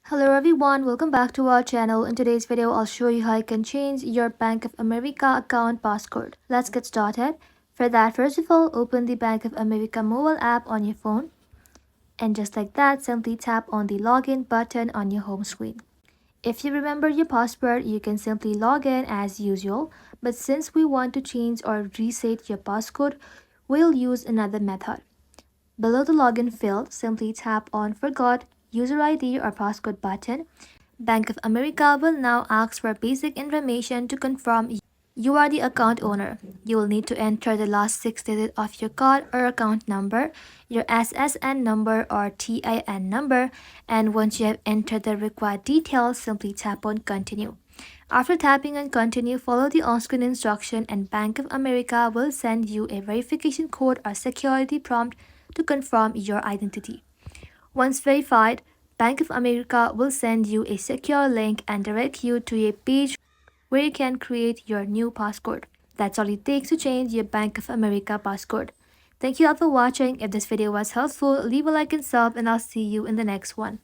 Hello everyone, welcome back to our channel. In today's video, I'll show you how you can change your Bank of America account passcode. Let's get started. For that, first of all, open the Bank of America mobile app on your phone. And just like that, simply tap on the login button on your home screen. If you remember your password, you can simply log in as usual. But since we want to change or reset your passcode, we'll use another method. Below the login field, simply tap on Forgot User ID or Passcode button. Bank of America will now ask for basic information to confirm you are the account owner. You will need to enter the last 6 digits of your card or account number, your SSN number or TIN number, and once you have entered the required details, simply tap on Continue. After tapping on Continue, follow the on-screen instruction and Bank of America will send you a verification code or security prompt to confirm your identity. Once verified, Bank of America will send you a secure link and direct you to a page where you can create your new passcode. That's all it takes to change your Bank of America passcode. Thank you all for watching. If this video was helpful, leave a like and sub, and I'll see you in the next one.